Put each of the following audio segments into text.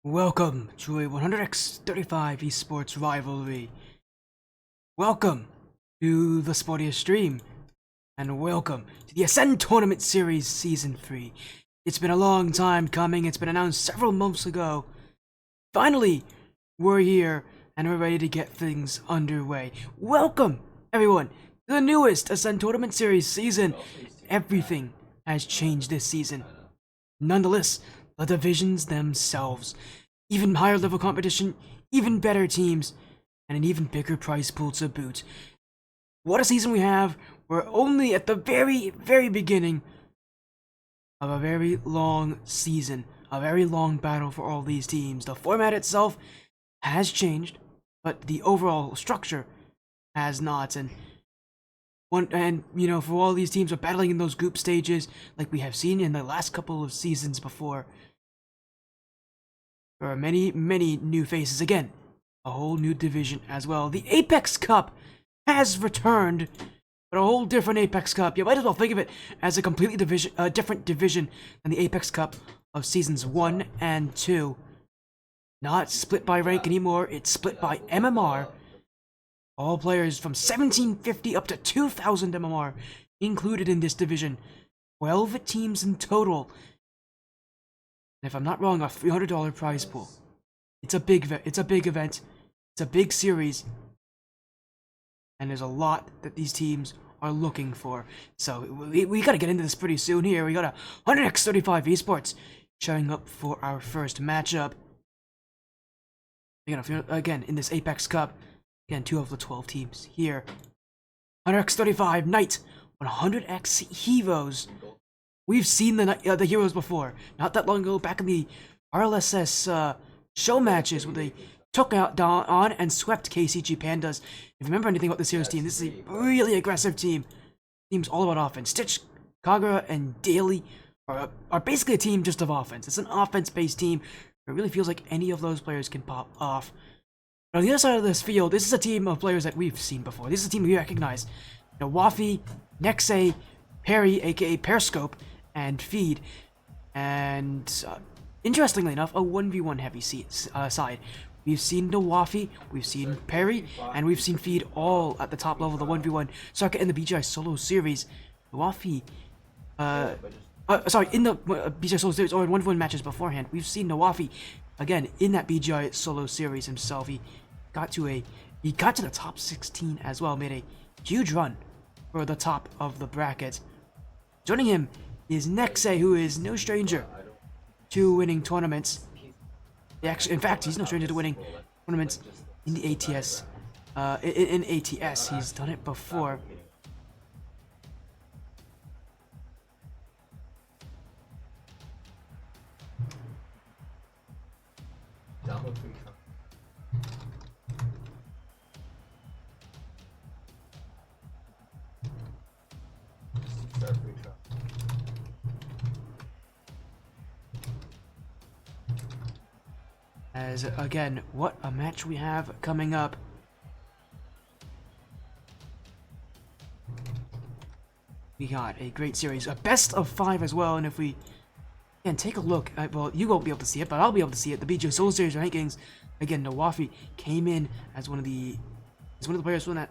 Welcome to a 100x35 esports rivalry. Welcome to the Sportiest stream, and welcome to the Ascend Tournament Series Season 3. It's been a long time coming, it's been announced several months ago. Finally, we're here, and we're ready to get things underway. Welcome, everyone, to the newest Ascend Tournament Series season. Everything has changed this season. Nonetheless, the divisions themselves, even higher level competition, even better teams, and an even bigger prize pool to boot. What a season we have! We're only at the very beginning of a very long season, a very long battle for all these teams. The format itself has changed, but the overall structure has not, and for all these teams are battling in those group stages like we have seen in the last couple of seasons before. There are many new faces. Again, a whole new division as well. The Apex Cup has returned, but a whole different Apex Cup. You might as well think of it as a completely different division than the Apex Cup of seasons 1 and 2. Not split by rank anymore, it's split by MMR. All players from 1750 up to 2000 MMR included in this division. 12 teams in total. And if I'm not wrong, a $300 prize pool. It's a big event. It's a big series. And there's a lot that these teams are looking for. So we gotta get into this pretty soon here. We got a 100x35 esports showing up for our first matchup. Again, in this Apex Cup. Again, 2 of the 12 teams here. 100x35 Knight, 100x Heroes. We've seen the heroes before. Not that long ago, back in the RLSS show matches, where they took out on and swept KCG Pandas. If you remember anything about this heroes team, this is a really aggressive team. Team's all about offense. Stitch, Kagura, and Daily are basically a team just of offense. It's an offense-based team. It really feels like any of those players can pop off. But on the other side of this field, this is a team of players that we've seen before. This is a team we recognize. Wafi, Nexay, Perry, aka Periscope, and Feed. And interestingly enough, a 1v1 heavy side. We've seen Nawafi, we've seen Perry, and we've seen Feed all at the top level of the 1v1 circuit in the BGI Solo Series. Nawafi, in the BGI Solo Series or in 1v1 matches beforehand, we've seen Nawafi again in that BGI Solo Series himself. He got to the top 16 as well, made a huge run for the top of the bracket. Joining him is Nexay, who is no stranger to winning tournaments. In fact, he's no stranger to winning tournaments in the ATS. In ATS, he's done it before. As again, what a match we have coming up. We got a great series, a best of 5 as well, and if we can take a look at, well, you won't be able to see it, but I'll be able to see it. The BGI Solo Series rankings. Again, Nawafi came in as one of the players who won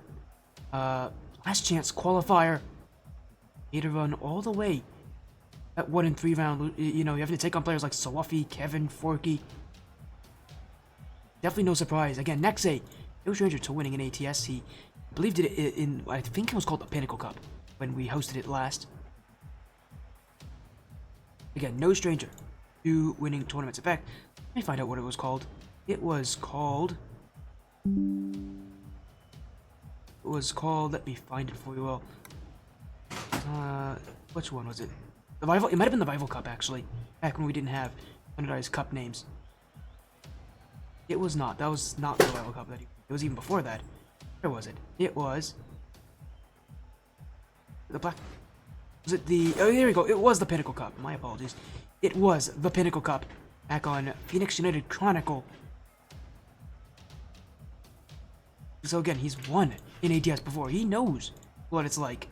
that last chance qualifier. He had to run all the way at 1 and 3 round. You have to take on players like Sawafi, Kevin, Forky. Definitely no surprise. Again, Nexay, no stranger to winning an ATS. He believed it in, I think it was called the Pinnacle Cup when we hosted it last. Again, no stranger to winning tournaments. In fact, let me find out what it was called. It was called, let me find it for you all. Which one was it? It might have been the Rival Cup, actually, back when we didn't have standardized cup names. It was not. That was not the Rival Cup. It was even before that. Where was it? It was the Black. Was it the? Oh, here we go. It was the Pinnacle Cup. My apologies. It was the Pinnacle Cup back on Phoenix United Chronicle. So again, he's won in ATS before. He knows what it's like.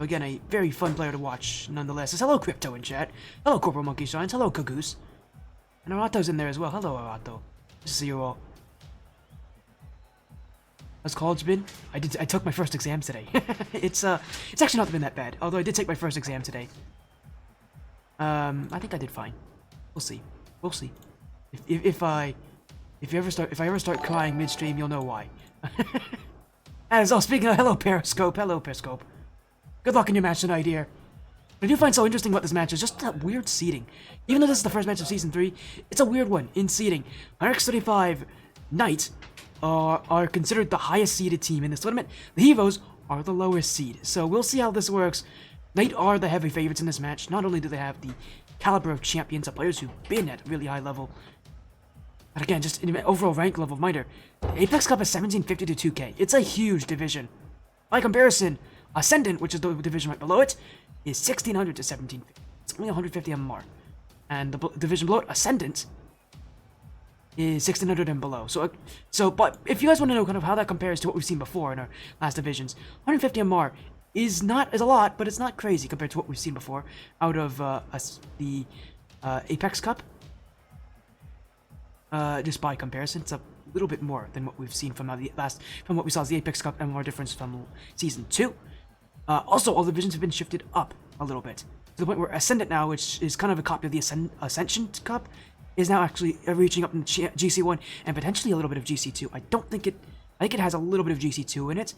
Again, a very fun player to watch, nonetheless. Hello, Crypto in chat. Hello, Corporal Monkey Shines. Hello, Cagoose. And Arato's in there as well. Hello, Arato. Good to see you all. How's college been? I took my first exam today. It's actually not been that bad. Although I did take my first exam today. I think I did fine. We'll see. We'll see. If I ever start crying midstream, you'll know why. Speaking of, hello Periscope. Hello Periscope. Good luck in your match tonight, here. What I do find so interesting about this match is just that weird seeding. Even though this is the first match of Season 3, it's a weird one in seeding. RX-35 Knight are considered the highest seeded team in this tournament. The Hevos are the lowest seed. So we'll see how this works. Knight are the heavy favorites in this match. Not only do they have the caliber of champions of players who've been at a really high level, but again, just in overall rank level of Miter, Apex Cup is 1750 to 2K. It's a huge division. By comparison, Ascendant, which is the division right below it, is 1600 to 1750. It's only 150 MMR. And the division below it, Ascendant, is 1600 and below. But if you guys want to know kind of how that compares to what we've seen before in our last divisions, 150 MMR is a lot, but it's not crazy compared to what we've seen before out of the Apex Cup. Just by comparison, it's a little bit more than what we've seen from what we saw as the Apex Cup MMR difference from Season 2. Also, all divisions have been shifted up a little bit, to the point where Ascendant now, which is kind of a copy of the Ascension Cup, is now actually reaching up in GC1 and potentially a little bit of GC2. I think it has a little bit of GC2 in it.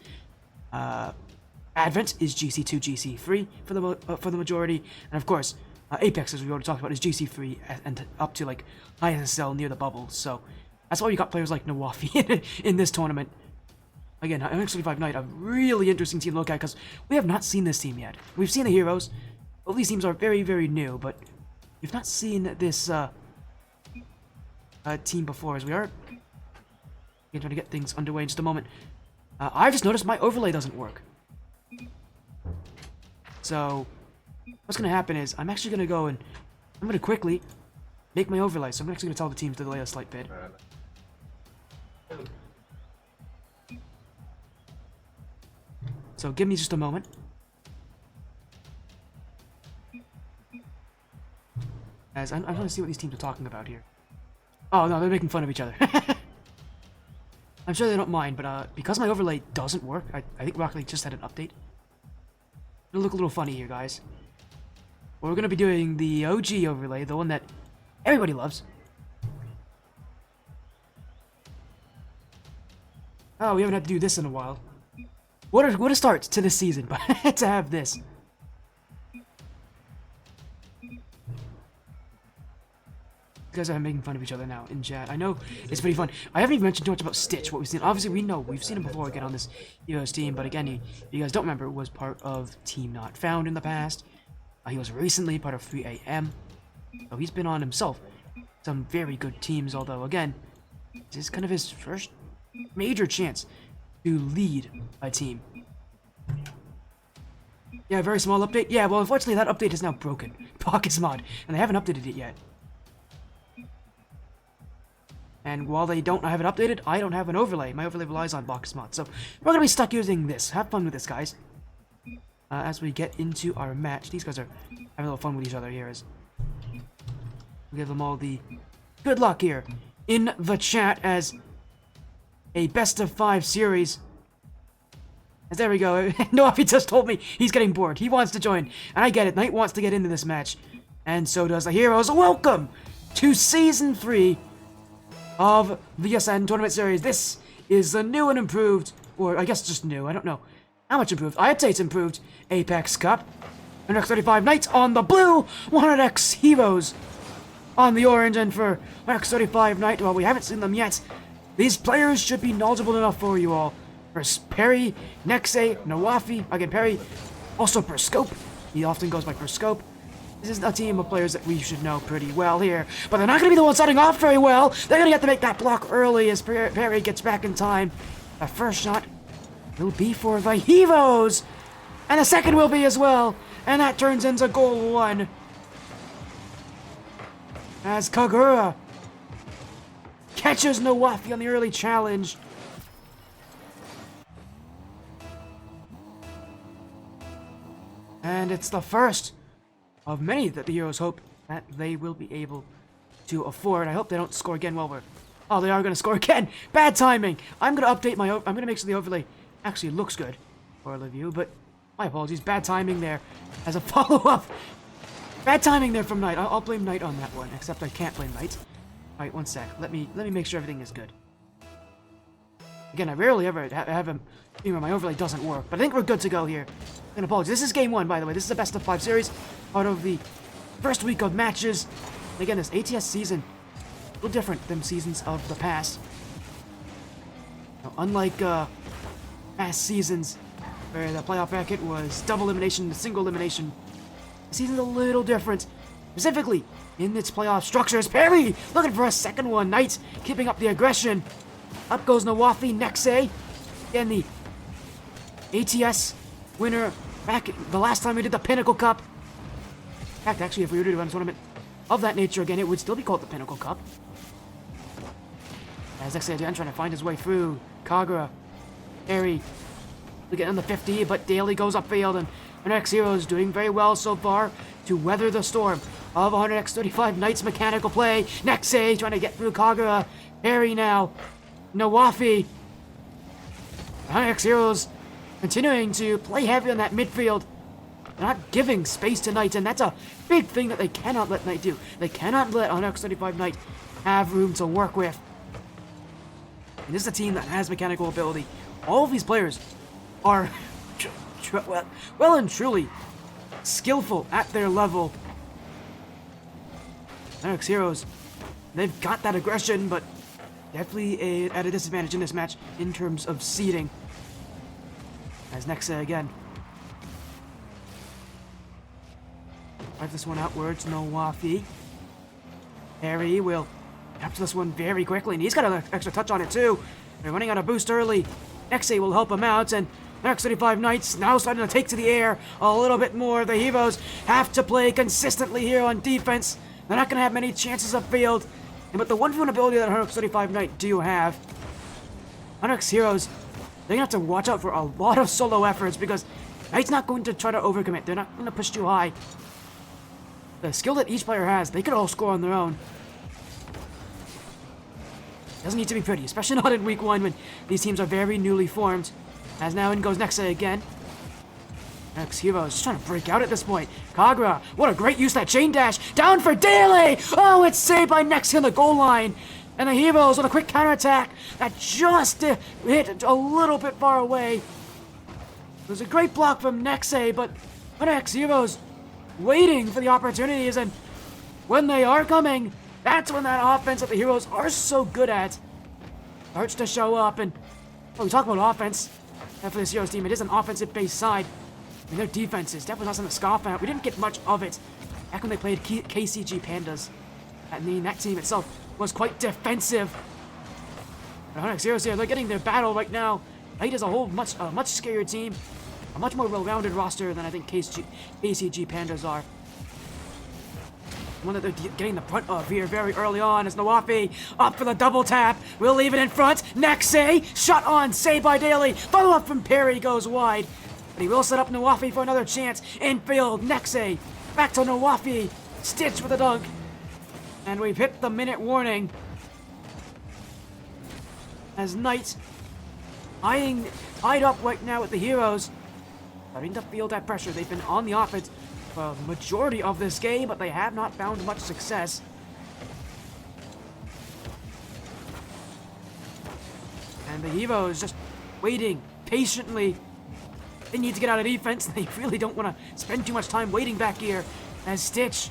Advent is GC2, GC3 for the majority, and of course, Apex, as we already talked about, is GC3 and up to like ISL near the bubble. So that's why you got players like Nawafi in this tournament. Again, MX35 Knight, a really interesting team to look at because we have not seen this team yet. We've seen the Heroes. Both these teams are very, very new, but we've not seen this team before, as we are trying to get things underway in just a moment. I just noticed my overlay doesn't work. So what's going to happen is I'm actually going to go and I'm going to quickly make my overlay. So I'm actually going to tell the teams to delay a slight bit. So give me just a moment. As I'm trying to see what these teams are talking about here. Oh no, they're making fun of each other. I'm sure they don't mind, but because my overlay doesn't work, I think Rocket League just had an update. It'll look a little funny here, guys. We're going to be doing the OG overlay, the one that everybody loves. Oh, we haven't had to do this in a while. What a start to this season, but to have this. You guys are making fun of each other now in chat. I know it's pretty fun. I haven't even mentioned too much about Stitch, what we've seen. Obviously, we've seen him before again on this Heroes team, but again, if you guys don't remember, was part of Team Not Found in the past. He was recently part of 3AM. So he's been on himself some very good teams, although again, this is kind of his first major chance to lead a team. Yeah, very small update. Yeah, well, unfortunately, that update is now broken. Pockets mod, and they haven't updated it yet. And while they don't have it updated, I don't have an overlay. My overlay relies on Box Mod. So we're going to be stuck using this. Have fun with this, guys. As we get into our match. These guys are having a little fun with each other here. As we give them all the good luck here in the chat as a best of 5 series. As there we go. Nawafi just told me he's getting bored. He wants to join. And I get it. Knight wants to get into this match. And so does the Heroes. Welcome to Season 3 of the Ascend Tournament Series. This is the new and improved, or I guess just new, I don't know how much improved. I'd say it's improved Apex Cup. RX-35 Knights on the blue, 100X Heroes on the orange, and for RX-35 Knight, well, we haven't seen them yet. These players should be knowledgeable enough for you all. There's Perry, Nexe, Nawafi, again Perry, also Perscope. He often goes by Perscope. This is a team of players that we should know pretty well here, but they're not going to be the ones starting off very well. They're going to have to make that block early as Perry gets back in time. The first shot will be for the Hevos, and the second will be as well, and that turns into goal 1. As Kagura catches Nawafi on the early challenge. And it's the first of many that the Heroes hope that they will be able to afford. I hope they don't score again while we're... Oh, they are going to score again! Bad timing! I'm going to update my... I'm going to make sure the overlay actually looks good for all of you, but my apologies. Bad timing there as a follow-up. Bad timing there from Knight. I'll blame Knight on that one, except I can't blame Knight. Alright, one sec. Let me make sure everything is good. Again, I rarely ever have him... You know, my overlay doesn't work, but I think we're good to go here. And apologies. This is game 1, by the way. This is a best of 5 series out of the first week of matches. And again, this ATS season, a little different than seasons of the past. Now, unlike past seasons, where the playoff bracket was double elimination, single elimination, the season's a little different. Specifically, in its playoff structures, Perry looking for a second one. Knight keeping up the aggression. Up goes Nawafi, Nexay. Again, the ATS winner back the last time we did the Pinnacle Cup. In fact, actually, if we were to do a tournament of that nature again, it would still be called the Pinnacle Cup. As Nexay again trying to find his way through. Kagura, Perry, we get on the 50, but Daly goes upfield, and 100X Heroes doing very well so far to weather the storm of 100X35 Knight's mechanical play. Nexay trying to get through Kagura. Perry now. Nawafi. 100X Heroes continuing to play heavy on that midfield. Not giving space to Knight, and that's a big thing that they cannot let Knight do. They cannot let 100X35 Knight have room to work with. And this is a team that has mechanical ability. All of these players are well and truly skillful at their level. 100X Heroes, they've got that aggression, but definitely at a disadvantage in this match in terms of seeding. As Nexay again. Drive this one outwards, Nawafi. Perry will capture this one very quickly, and he's got an extra touch on it too. They're running out of boost early. Nexay will help him out, and 100X35 Knights now starting to take to the air a little bit more. The Heroes have to play consistently here on defense. They're not going to have many chances of field. But the one vulnerability that 100X35 Knight do have, 100X Heroes, they're going to have to watch out for a lot of solo efforts because Knight's not going to try to overcommit. They're not going to push too high. The skill that each player has, they could all score on their own. Doesn't need to be pretty, especially not in week 1 when these teams are very newly formed. As now in goes Nexay again. 100X Heroes just trying to break out at this point. Kagura, what a great use of that chain dash. Down for Daly! Oh, it's saved by Nexay on the goal line. And the Heroes with a quick counterattack that just hit a little bit far away. It was a great block from Nexay, but 100X Heroes waiting for the opportunities, and when they are coming, that's when that offense that the Heroes are so good at starts to show up. And when we talk about offense, and for this Heroes team, it is an offensive-based side. And their defense is definitely not something to scoff at. We didn't get much of it back when they played KCG Pandas. I mean, that team itself was quite defensive. But 100X Heroes here, they're getting their battle right now. Knight is a much scarier team. A much more well-rounded roster than I think KCG Pandas are. One that they're getting the brunt of here very early on is Nawafi up for the double tap. We'll leave it in front. Nexay, shot on, saved by Daly. Follow up from Perry goes wide. But he will set up Nawafi for another chance. Infield, Nexay, back to Nawafi. Stitch with a dunk. And we've hit the minute warning. As Knight, tied up right now with the Heroes, starting to feel that pressure. They've been on the offense for the majority of this game, but they have not found much success. And the Heroes just waiting patiently. They need to get out of defense. They really don't want to spend too much time waiting back here. As Stitch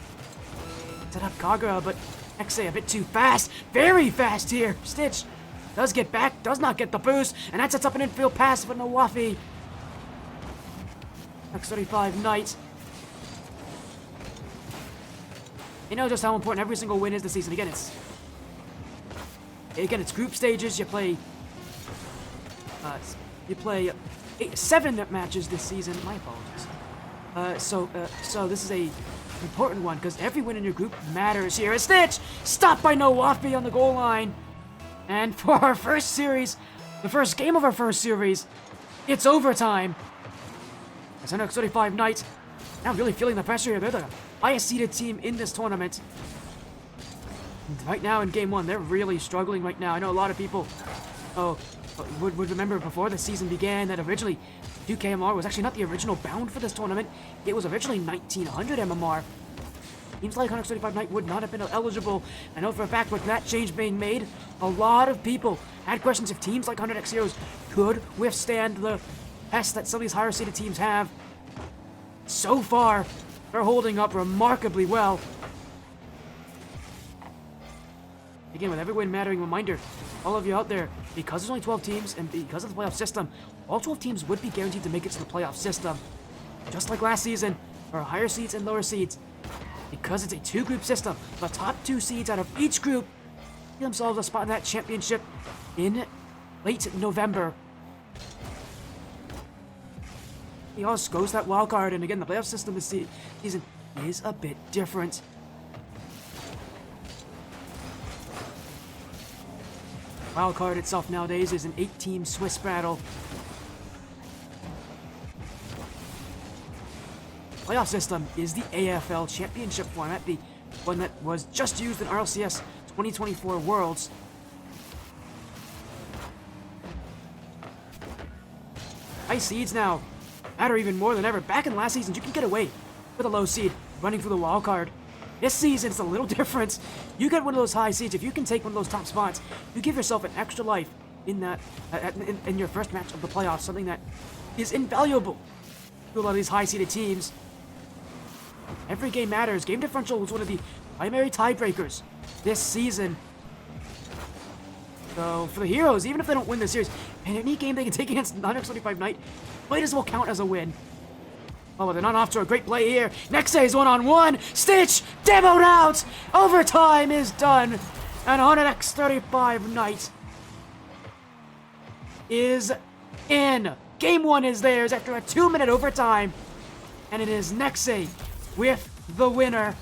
set up Kagura, but Nexay a bit too fast. Very fast here. Stitch does get back, does not get the boost, and that sets up an infield pass for Nawafi. X35 Knight. You know just how important every single win is this season. Again, it's group stages. You play 7 matches this season. My apologies. So this is a important one because every win in your group matters here. A Stitch stopped by Nawafi on the goal line, and for our first series, the first game of our first series, it's overtime. As 135 Knight Now really feeling the pressure here. They're the highest seeded team in this tournament. And right now in game 1, they're really struggling right now. I know a lot of people would remember before the season began that originally Duke MMR was actually not the original bound for this tournament. It was originally 1900 MMR. Teams like 135 Knight would not have been eligible. I know for a fact with that change being made, a lot of people had questions if teams like 100X Heroes could withstand the test that some of these higher seeded teams have. So far, they're holding up remarkably well. Again, with every win mattering, reminder, all of you out there, because there's only 12 teams and because of the playoff system, all 12 teams would be guaranteed to make it to the playoff system. Just like last season, for higher seeds and lower seeds. Because it's a 2-group system, the top 2 seeds out of each group get themselves a spot in that championship in late November. He also goes that wild card, and again, the playoff system this season is a bit different. Wild card itself nowadays is an 8-team Swiss battle. Playoff system is the AFL Championship format, the one that was just used in RLCS 2024 Worlds. High seeds now matter even more than ever. Back in last season, you could get away with a low seed running for the wild card. This season, it's a little different. You get one of those high seeds, if you can take one of those top spots, you give yourself an extra life in that in your first match of the playoffs, something that is invaluable to a lot of these high-seeded teams. Every game matters. Game differential was one of the primary tiebreakers this season. So for the Heroes, even if they don't win the series, and any game they can take against 175 Knight might as well count as a win. Oh, but they're not off to a great play here. Nexe's one-on-one. Stitch demoed out. Overtime is done. And 100x35 Knight is in. Game 1 is theirs after a 2-minute overtime. And it is Nexe with the winner.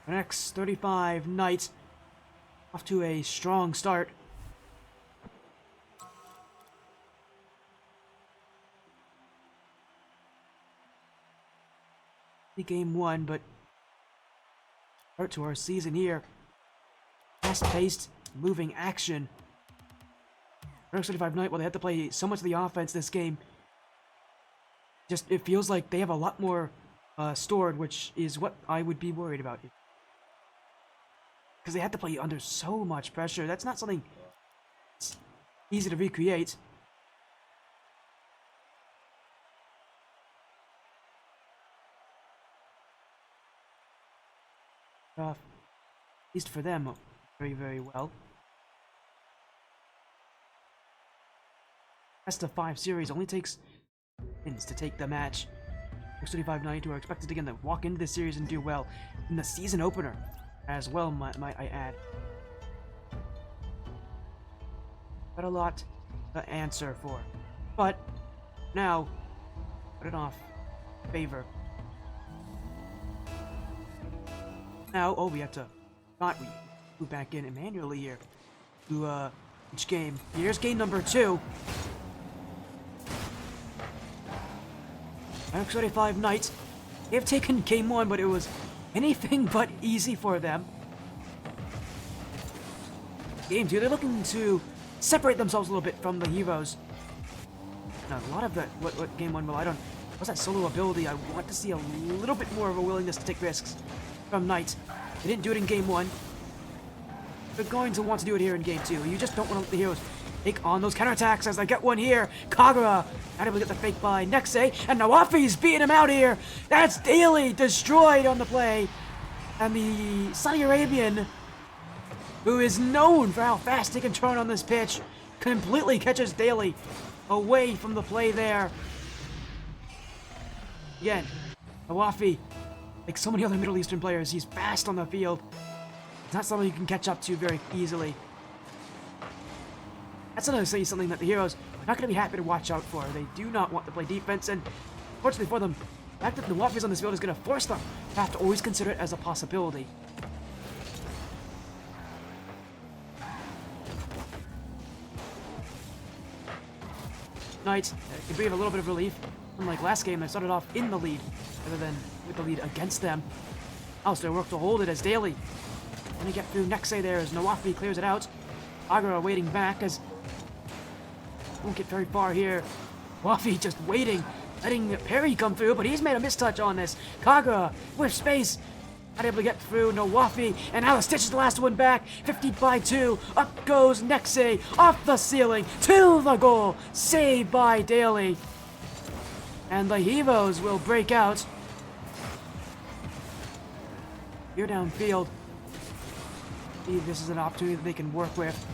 X35 Knight off to a strong start. Game 1, but start to our season here. Fast-paced, moving action. X35 Knight, well, they had to play so much of the offense this game. Just, it feels like they have a lot more stored, which is what I would be worried about. Because they had to play under so much pressure. That's not something that's easy to recreate. At least for them, very, very well. Best of 5 series only takes wins to take the match. X35 Knight, who are expected again to walk into this series and do well in the season opener as well, might I add. Got a lot to answer for. But now, put it off. Favor. Now, we have to we move back in manually here to each game. Here's game number 2. X35 Knights, they have taken game 1, but it was anything but easy for them. Game 2, they're looking to separate themselves a little bit from the Heroes. Now, a lot of that, what game 1 relied on was that solo ability. I want to see a little bit more of a willingness to take risks from Knight. They didn't do it in game 1. They're going to want to do it here in game 2. You just don't want to let the Heroes take on those counterattacks as they get one here. Kagura not able to get the fake by Nexe, and Nawafi's beating him out here. That's Daly destroyed on the play. And the Saudi Arabian, who is known for how fast he can turn on this pitch, completely catches Daly away from the play there. Again, Nawafi, like so many other Middle Eastern players, he's fast on the field. It's not something you can catch up to very easily. That's honestly something that the Heroes are not going to be happy to watch out for. They do not want to play defense, and fortunately for them, the fact that Nawafi's on this field is going to force them to have to always consider it as a possibility. Knight can breathe a little bit of relief. Unlike last game, they started off in the lead, rather than with the lead against them. Alistair worked to hold it as Daly. Gonna get through Nexay there as Nawafi clears it out. Kagura waiting back as... Won't get very far here. Wafi just waiting, letting Perry come through, but he's made a mistouch on this. Kagura with space. Not able to get through. Nawafi, and Alice stitches the last one back. 50 by 2. Up goes Nexay, off the ceiling, to the goal. Saved by Daly. And the Hevos will break out. Here downfield. See, this is an opportunity that they can work with.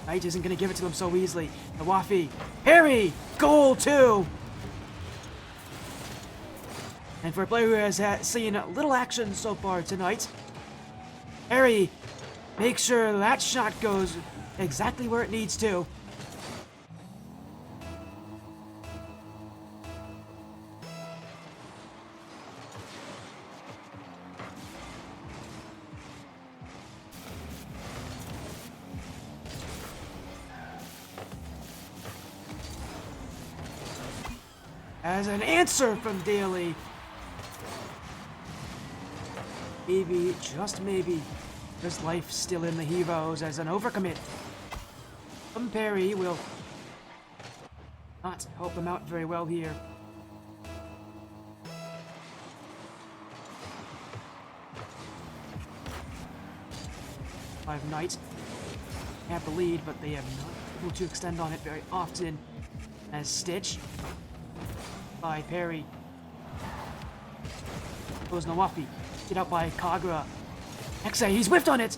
Knight isn't going to give it to them so easily. Nawafi, Harry, goal 2! And for a player who has seen little action so far tonight, Harry makes sure that shot goes exactly where it needs to. As an answer from Daly. Maybe, just maybe, there's life still in the Hevos as an overcommit from Perry will not help them out very well here. Five Knight have the lead, but they have not been able to extend on it very often as Stitch by Perry. Goes Nawafi. Get out by Kagura. Nexay, he's whiffed on it!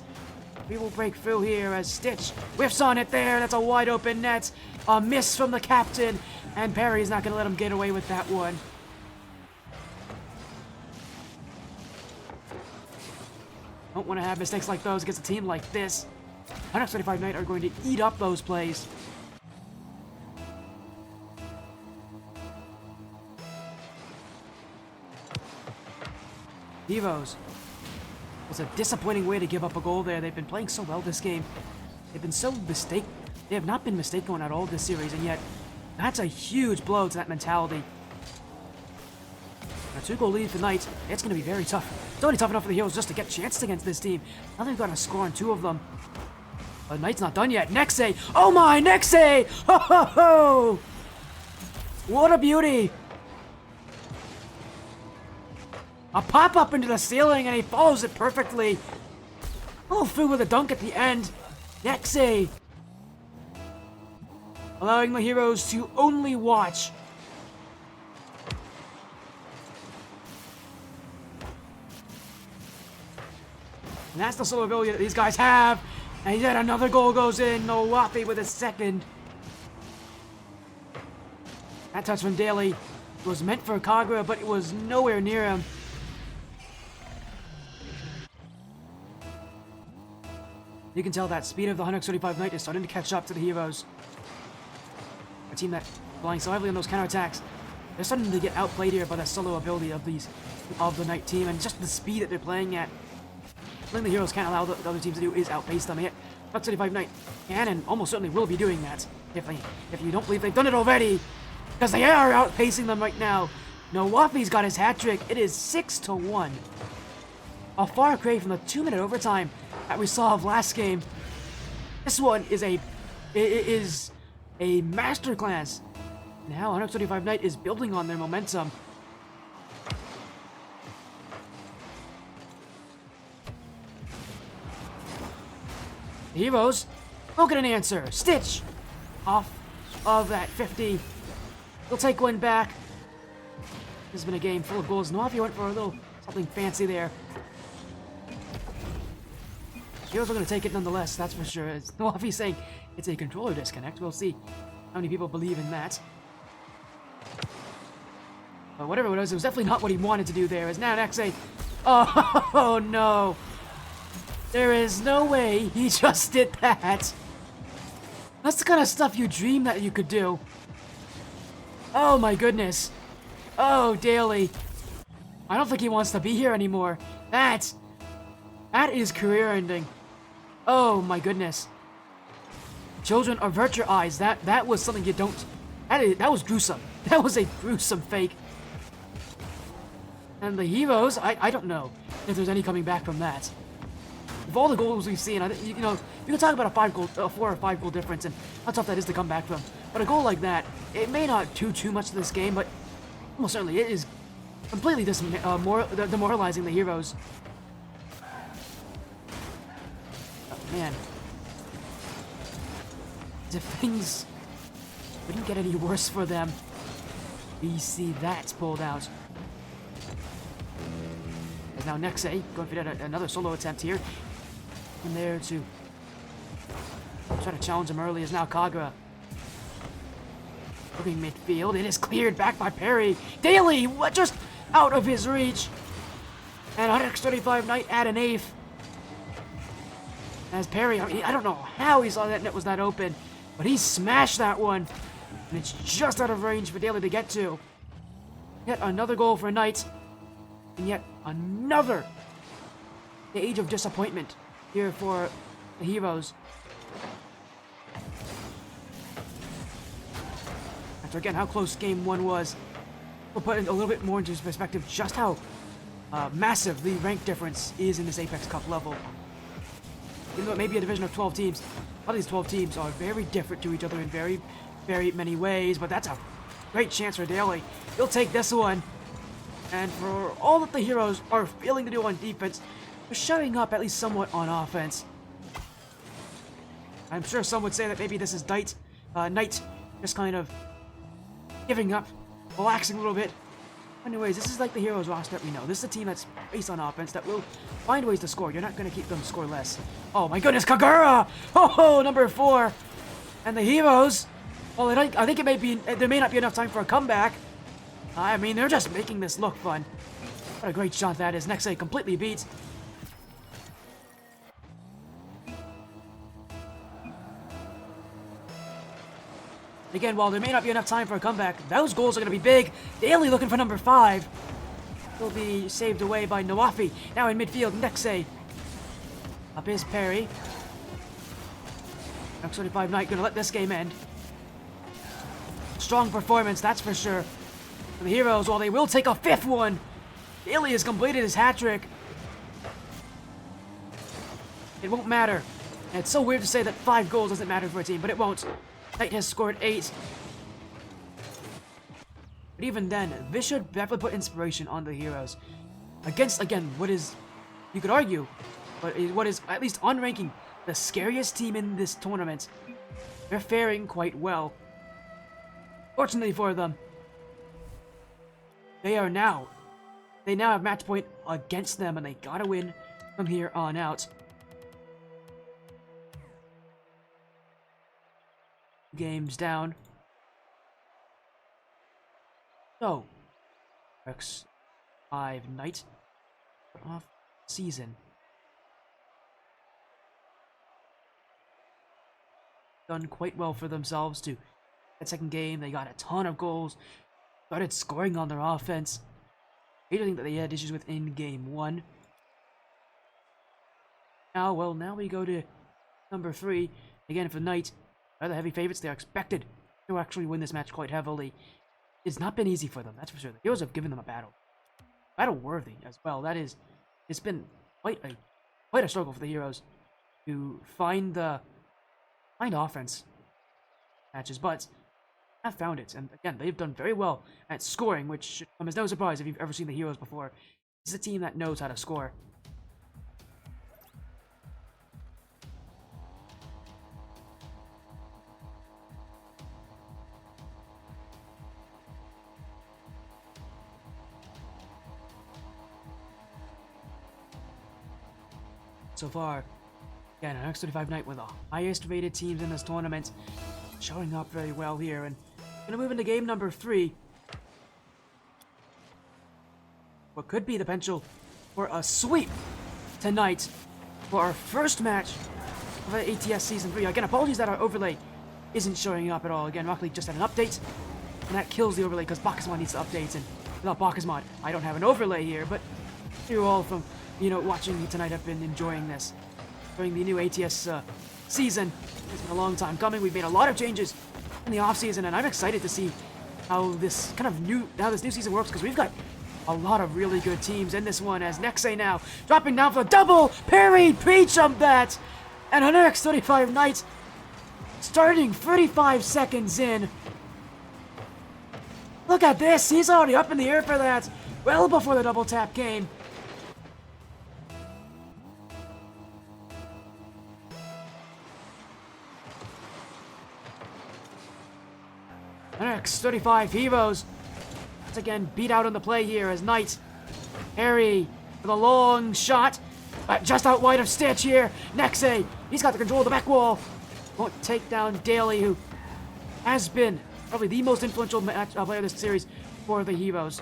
We will break through here as Stitch whiffs on it there. That's a wide open net. A miss from the captain. And Perry's not going to let him get away with that one. Don't want to have mistakes like those against a team like this. 135 Knight are going to eat up those plays. Hevos. It's a disappointing way to give up a goal there. They've been playing so well this game. They've been so They have not been mistake-going at all this series, and yet that's a huge blow to that mentality. A 2-goal lead for Knight. It's going to be very tough. It's only tough enough for the Heroes just to get chances against this team. Now they've got to score on 2 of them. But Knight's not done yet. Nexay! Oh my, Nexay! Ho ho ho! What a beauty! A pop-up into the ceiling, and he follows it perfectly. Oh, through with a dunk at the end. Nexay. Allowing the Heroes to only watch. And that's the solo ability that these guys have. And yet another goal goes in. Nawafi with his second. That touch from Daly was meant for Kagura, but it was nowhere near him. You can tell that speed of the 135 Knight is starting to catch up to the Heroes. A team that's relying so heavily on those counterattacks. They're starting to get outplayed here by the solo ability of the Knight team and just the speed that they're playing at. Something the Heroes can't allow the other teams to do is outpace them. Yet 135 Knight can and almost certainly will be doing that if you don't believe they've done it already, because they are outpacing them right now. Nawafi's got his hat trick. It is 6-1. A far cry from the 2-minute overtime that we saw of last game. This one is a masterclass. Now 135 Knight is building on their momentum. The Heroes don't get an answer. Stitch off of that 50. They'll take one back. This has been a game full of goals. Nawafi went for a little something fancy there. Heroes are going to take it nonetheless, that's for sure. As Nawafi's saying it's a controller disconnect. We'll see how many people believe in that. But whatever it was definitely not what he wanted to do there. As now Nexay... Oh, no. There is no way he just did that. That's the kind of stuff you dream that you could do. Oh my goodness. Oh, Daly. I don't think he wants to be here anymore. That is career ending. Oh my goodness. Children, avert your eyes. That was something you don't... That was gruesome. That was a gruesome fake. And the heroes, I don't know if there's any coming back from that. Of all the goals we've seen, you know, you can talk about a 4 or 5 goal difference and how tough that is to come back from. But a goal like that, it may not do too much to this game, but almost certainly it is completely demoralizing the heroes. Oh, man. As if things wouldn't get any worse for them. We see that pulled out. As now Nexe going for another solo attempt here. And there to try to challenge him early is now Kagura. Looking midfield, it is cleared back by Perry. Daly, just out of his reach. And 135 Knight at an eighth. As Perry, I mean, I don't know how he saw that net was that open, but he smashed that one. And it's just out of range for Daly to get to. Yet another goal for Knight. And yet another age of disappointment here for the heroes. After again how close game 1 was, we'll put a little bit more into perspective just how massive the rank difference is in this Apex Cup level. Even though it may be a division of 12 teams, a lot of these 12 teams are very different to each other in very, very many ways, but that's a great chance for Daly. He'll take this one. And for all that the heroes are failing to do on defense, they're showing up at least somewhat on offense. I'm sure some would say that maybe this is Knight just kind of giving up, relaxing a little bit. Anyways, this is like the heroes roster that we know. This is a team that's based on offense that will find ways to score. You're not going to keep them scoreless. Oh my goodness, Kagura! Oh, number 4. And the heroes, well, I think there may not be enough time for a comeback. I mean, they're just making this look fun. What a great shot that is. Nexe completely beats. Again, while there may not be enough time for a comeback, those goals are going to be big. Daly looking for number 5. Will be saved away by Nawafi. Now in midfield, Nexe. Up is Perry. X25 Knight going to let this game end. Strong performance, that's for sure. For the heroes, while they will take a 5th one. Daly has completed his hat trick. It won't matter. And it's so weird to say that 5 goals doesn't matter for a team, but it won't. Knight has scored 8. But even then, this should definitely put inspiration on the heroes. Against, again, what is, you could argue, but what is, at least on ranking, the scariest team in this tournament. They're faring quite well. Fortunately for them, they now have match point against them, and they gotta win from here on out. Games down. So, X5 Knight off season. Done quite well for themselves to that second game. They got a ton of goals. Started scoring on their offense. Anything that they had issues with in game 1. Now we go to number 3. Again, for Knight, they're the heavy favorites. They're expected to actually win this match quite heavily. It's not been easy for them, that's for sure. The heroes have given them a battle. Battle worthy as well. It's been quite a struggle for the heroes to find offense matches, but have found it, and again, they've done very well at scoring, which should come as no surprise if you've ever seen the heroes before. This is a team that knows how to score. So far, again, an X35 Knight with the highest rated teams in this tournament, showing up very well here, and gonna move into game number 3. What could be the potential for a sweep tonight for our first match of the ATS Season 3. Again, apologies that our overlay isn't showing up at all. Again, Rocket League just had an update, and that kills the overlay because Bacchusmod needs to update, and without Bacchusmod, I don't have an overlay here, but you all from, watching me tonight have been enjoying this. During the new ATS season. It's been a long time coming. We've made a lot of changes in the off-season, and I'm excited to see how this new season works, because we've got a lot of really good teams in this one, as Nexay now dropping down for the double parry, pre-jump that, and HunterX35 Knights starting 35 seconds in. Look at this, he's already up in the air for that, well before the double tap came. HunterX35 Heroes once again beat out on the play here as Knight Harry with a long shot, but just out wide of Stitch here. Nexay, he's got the control of the back wall. Won't take down Daly, who has been probably the most influential player of this series for the Heroes.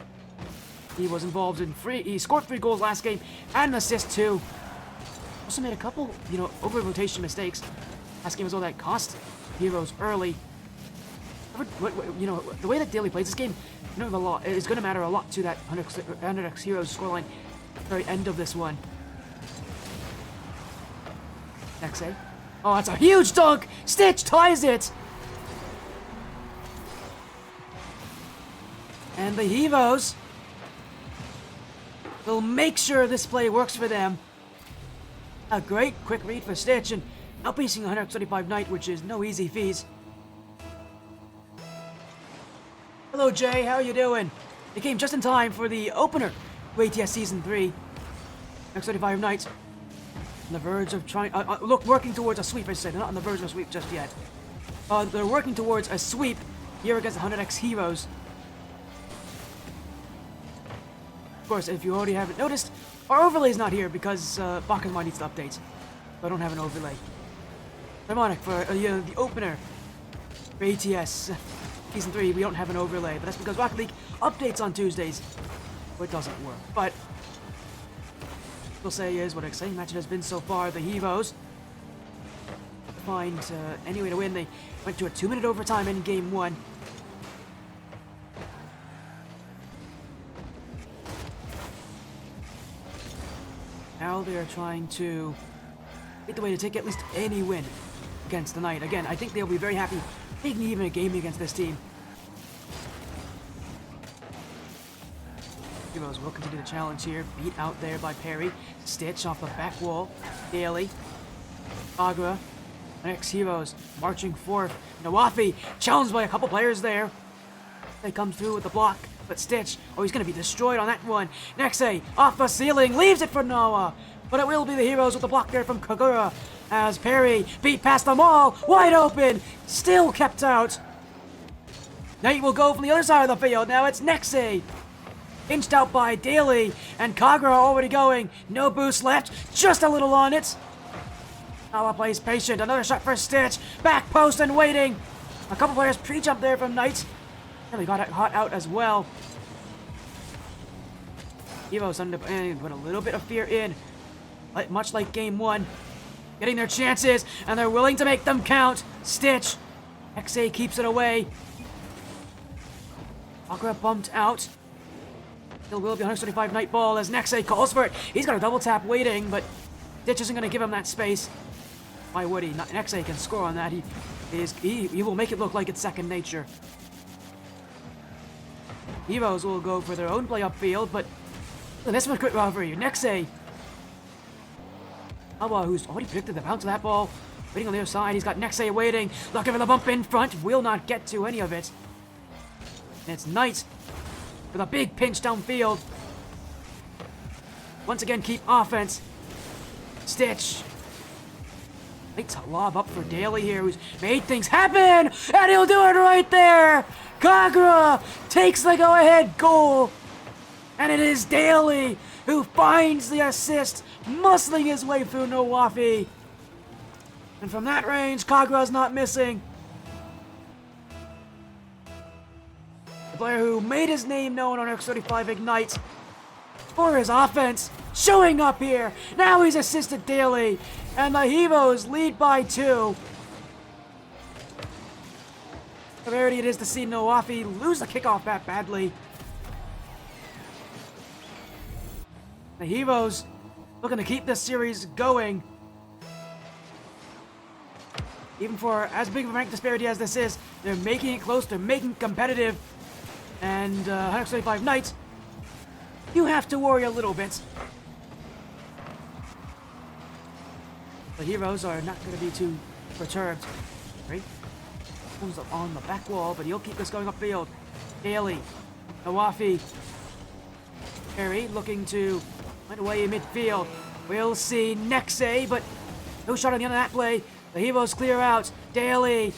He was involved in he scored 3 goals last game and an assist too. Also made a couple, over rotation mistakes. Last game was all that cost Heroes early. The way that Daly plays this game, is going to matter a lot to that 100x Heroes scoreline at the very end of this one. Nexay. Oh, that's a huge dunk! Stitch ties it! And the Heroes will make sure this play works for them. A great quick read for Stitch and outpacing 135 Knight, which is no easy feat. Hello Jay, how are you doing? You came just in time for the opener of ATS Season 3. X35 Knights on the verge of working towards a sweep, I said. They're not on the verge of a sweep just yet. They're working towards a sweep here against the 100X Heroes. Of course, if you already haven't noticed, our overlay is not here because Baka's Mind needs to update. So I don't have an overlay. Ironic for the opener for ATS Season 3, we don't have an overlay, but that's because Rocket League updates on Tuesdays, so it doesn't work. But what I'll say is what an exciting match it has been so far. The Heroes find any way to win. They went to a 2-minute overtime in Game 1. Now they're trying to get the way to take at least any win against the Knight. Again, I think they'll be very happy taking even a game against this team. Heroes will continue the challenge here. Beat out there by Perry. Stitch off the back wall. Daly. Agra. Next Heroes marching forth. Nawafi challenged by a couple players there. They come through with the block, but Stitch, he's going to be destroyed on that one. Nexay off the ceiling, leaves it for Noah. But it will be the Heroes with the block there from Kagura, as Perry beat past them all, wide open, still kept out. Knight will go from the other side of the field. Now it's Nexay, inched out by Daly, and Kagura already going. No boost left, just a little on it. Noah plays patient, another shot for Stitch, back post and waiting. A couple players pre-jump there from Knight. Really got it hot out as well. Heroes put a little bit of fear in, much like Game 1. Getting their chances, and they're willing to make them count. Stitch. XA keeps it away. Akira bumped out. Still will be 135 Knight ball as Nexay calls for it. He's got a double tap waiting, but Stitch isn't going to give him that space. Why would he? Nexay can score on that. He will make it look like it's second nature. Heroes will go for their own play upfield, but this was a quick rivalry. Nexay, Awa, who's already predicted the bounce of that ball, waiting on the other side. He's got Nexay waiting, looking for the bump in front, will not get to any of it. And it's Knight with a big pinch downfield. Once again, keep offense. Stitch. Knight's a lob up for Daly here, who's made things happen, and he'll do it right there. Kagura takes the go-ahead goal, and it is Daly who finds the assist, muscling his way through Nawafi. And from that range, Kagura's not missing. The player who made his name known on X35 Ignite for his offense, showing up here. Now he's assisted Daly, and the Heroes lead by 2. Severity it is to see Nawafi lose the kickoff that badly. The Heroes looking to keep this series going. Even for as big of a rank disparity as this is, they're making it close, they're making it competitive. And 175 Knights, you have to worry a little bit. The heroes are not going to be too perturbed. Right? Comes up on the back wall, but he'll keep this going upfield. Daly, Nawafi, Perry looking to find a way in midfield. We'll see Nexe, but no shot on the end of that play. The heroes clear out. Daly.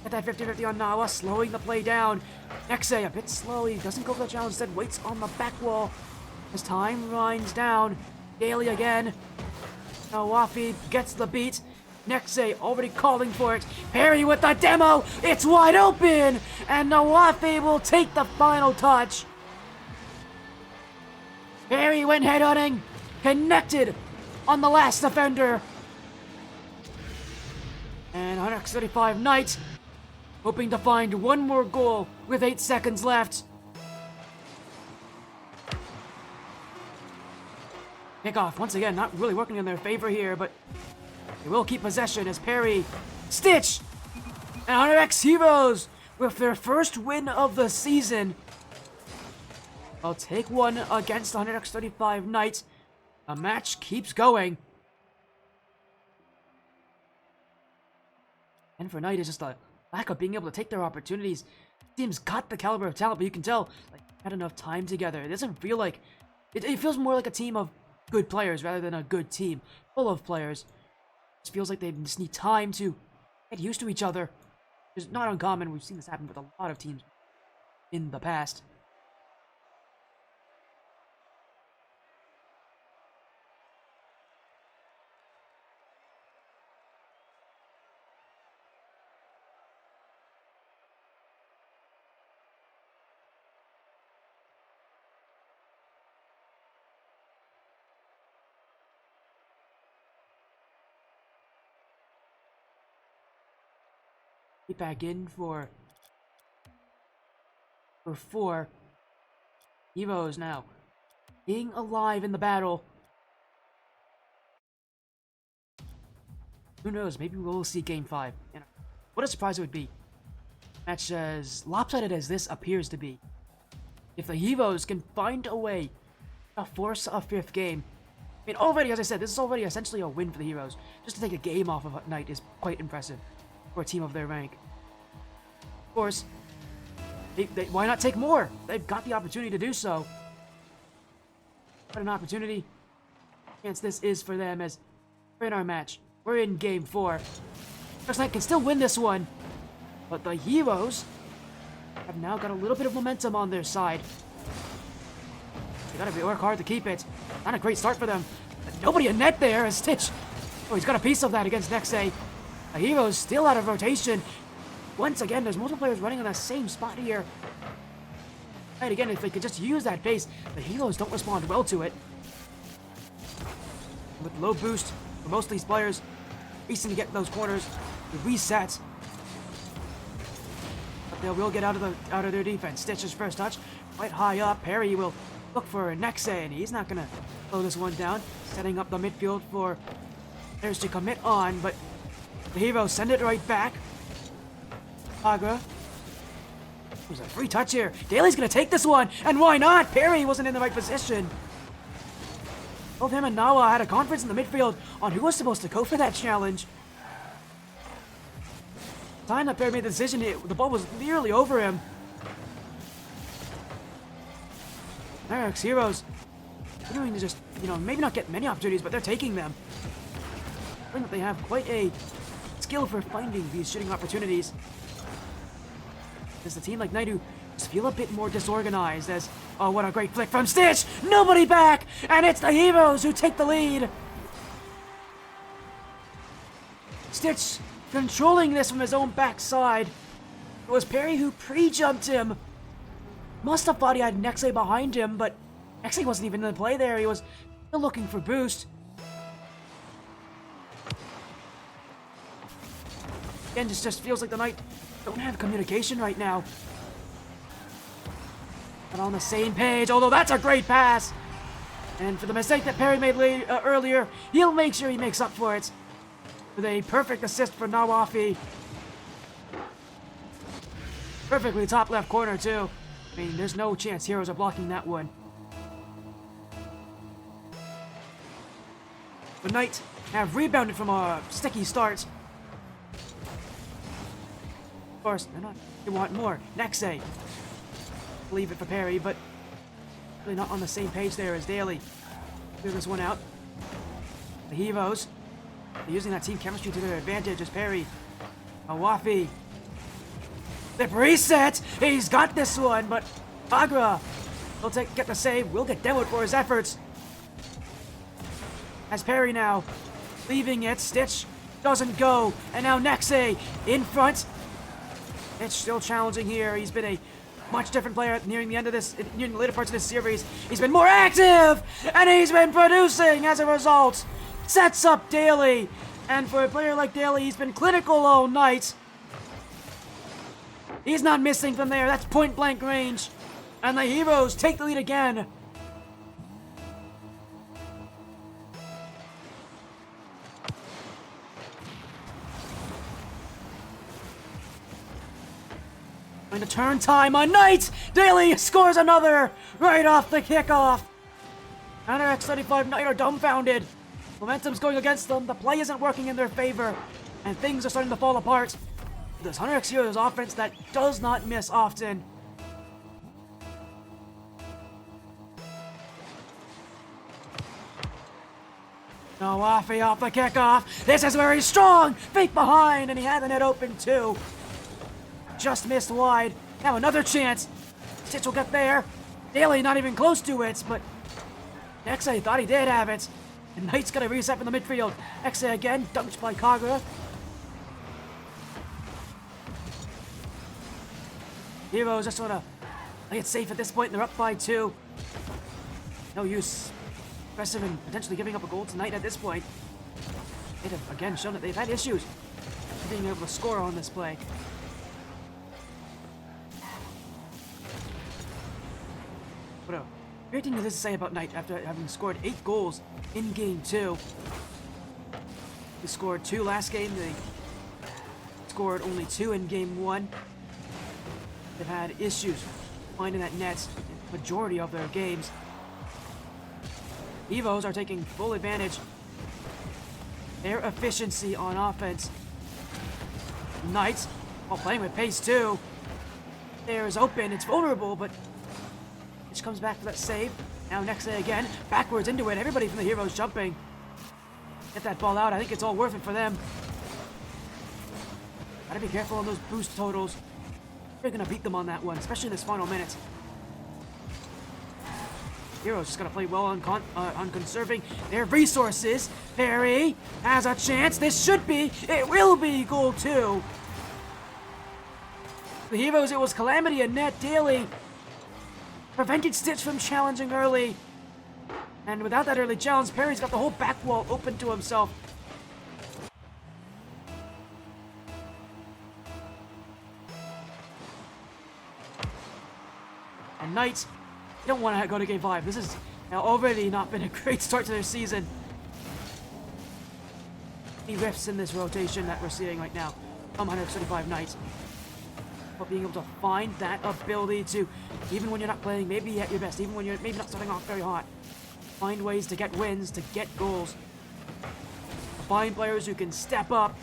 Get that 50-50 on Nawa, slowing the play down. Nexe a bit slow. He doesn't go for the challenge, instead waits on the back wall. As time winds down. Daly again. Nawafi gets the beat. Nexe already calling for it. Perry with the demo. It's wide open. And Nawafi will take the final touch. Perry went headhunting. Connected on the last defender. And 135 Knights hoping to find one more goal with 8 seconds left. Kickoff, once again, not really working in their favor here, but they will keep possession as Perry, Stitch, and 100X Heroes with their first win of the season. I'll take one against the 100X35 Knights. The match keeps going. And for Knight, it's just a lack of being able to take their opportunities. Team's got the caliber of talent, but you can tell, like, had enough time together. It doesn't feel like... It feels more like a team of good players rather than a good team full of players. It feels like they just need time to get used to each other. It's not uncommon. We've seen this happen with a lot of teams in the past. Get back in for 4 heroes now. Being alive in the battle. Who knows, maybe we'll see Game 5. And what a surprise it would be. Match as lopsided as this appears to be. If the heroes can find a way to force a 5th game. I mean, already, as I said, this is already essentially a win for the heroes. Just to take a game off of a Knight is quite impressive for a team of their rank. Of course, why not take more? They've got the opportunity to do so. What an opportunity. Chance this is for them as we're in our match. We're in Game 4. First Knight can still win this one. But the heroes have now got a little bit of momentum on their side. They gotta work hard to keep it. Not a great start for them. But nobody in net there as Stitch. Oh, he's got a piece of that against Nexe. The heroes still out of rotation. Once again, there's multiple players running on that same spot here. Right, again, if they could just use that base, the heroes don't respond well to it. With low boost for most of these players, racing to get those corners, the reset. But they will get out of their defense. Stitch's first touch, quite high up. Perry will look for Nexe, and he's not gonna slow this one down. Setting up the midfield for players to commit on, but the heroes send it right back. Agra. There's a free touch here. Daly's gonna take this one, and why not? Perry wasn't in the right position. Both him and Nawa had a conference in the midfield on who was supposed to go for that challenge. The time that Perry made the decision, the ball was nearly over him. 100X Heroes continuing to just, maybe not get many opportunities, but they're taking them. I think that they have quite a skill for finding these shooting opportunities. Does the team like Knight who just feel a bit more disorganized as, oh, what a great flick from Stitch! Nobody back! And it's the heroes who take the lead! Stitch controlling this from his own backside. It was Perry who pre-jumped him. Must have thought he had Nexe behind him, but Nexe wasn't even in the play there. He was still looking for boost. Again, this just feels like the Knight don't have communication right now. Not on the same page, although that's a great pass. And for the mistake that Perry made earlier, he'll make sure he makes up for it with a perfect assist for Nawafi. Perfectly top left corner, too. I mean, there's no chance Heroes are blocking that one. But Knight have rebounded from a sticky start. Of course, they want more. Nexay. Leave it for Perry, but really not on the same page there as Daly. Clear this one out. The Hevos, they're using that team chemistry to their advantage as Perry. Awafi. The reset! He's got this one, but Kagura will get the save. Will get demoed for his efforts. As Perry now leaving it. Stitch doesn't go. And now Nexay in front. It's still challenging here. He's been a much different player nearing the later parts of this series. He's been more active, and he's been producing as a result. Sets up Daly, and for a player like Daly, he's been clinical all night. He's not missing from there. That's point blank range, and the Heroes take the lead again. Going to turn time on Knight! Daly scores another right off the kickoff. Hunter X-35 Knight are dumbfounded. Momentum's going against them. The play isn't working in their favor. And things are starting to fall apart. This Hunter X Heroes offense that does not miss often. Nawafi off the kickoff. This is very strong. Fake behind, and he had the net open too. Just missed wide. Now another chance. Stitch will get there. Daly not even close to it, but Nexay thought he did have it. And Knight's gonna reset from the midfield. Nexay again, dunked by Kagura. Heroes just wanna play it safe at this point. They're up by 2. No use aggressive and potentially giving up a goal tonight at this point. They've again shown that they've had issues being able to score on this play. What a great thing to say about Knight after having scored 8 goals in Game 2. They scored 2 last game. They scored only 2 in Game 1. They've had issues finding that net in the majority of their games. Evos are taking full advantage. Their efficiency on offense. Knight, while playing with pace too. There is open. It's vulnerable, but Stitch comes back for that save. Now Nexay again, backwards into it. Everybody from the Heroes jumping. Get that ball out. I think it's all worth it for them. Gotta be careful on those boost totals. They're gonna beat them on that one, especially in this final minute. Heroes just gotta play well on conserving their resources. Perry has a chance. This should be, it will be goal 2. The Heroes, it was Calamity and net. Daly prevented Stitch from challenging early. And without that early challenge, Perry's got the whole back wall open to himself. And Knight don't want to go to Game 5. This has already not been a great start to their season. Any rifts in this rotation that we're seeing right now from 135 Knight. But being able to find that ability to, even when you're not playing maybe at your best, even when you're maybe not starting off very hot, find ways to get wins, to get goals. Find players who can step up.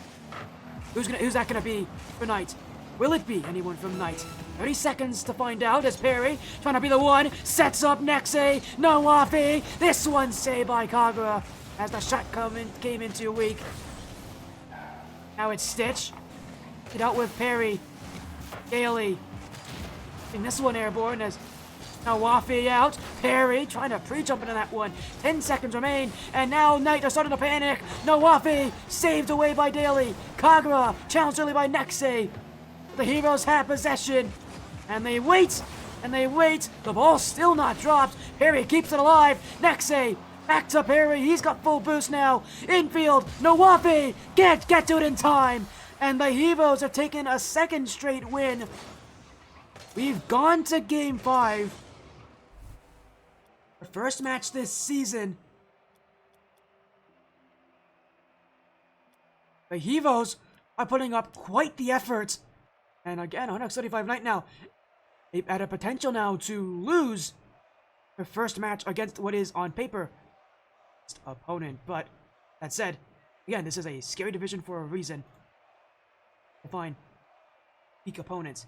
Who's that gonna be for Knight? Will it be anyone from Knight? 30 seconds to find out as Perry, trying to be the one, sets up Nexay, Nawafi. This one saved by Kagura as the shot came in too weak. Now it's Stitch. Get out with Perry. Daly. And this one airborne as Nawafi out. Perry trying to pre-jump into that one. 10 seconds remain, and now Knight are starting to panic. Nawafi saved away by Daly. Kagura challenged early by Nexay. The Heroes have possession, and they wait, and they wait. The ball's still not dropped. Perry keeps it alive. Nexay, back to Perry. He's got full boost now. Infield, Nawafi, get to it in time. And the Heroes have taken a second straight win. We've gone to Game 5. Our first match this season. The Heroes are putting up quite the effort. And again, 135 Knight now. They've had a potential now to lose their first match against what is on paper opponent. But that said, again, this is a scary division for a reason. To find weak opponents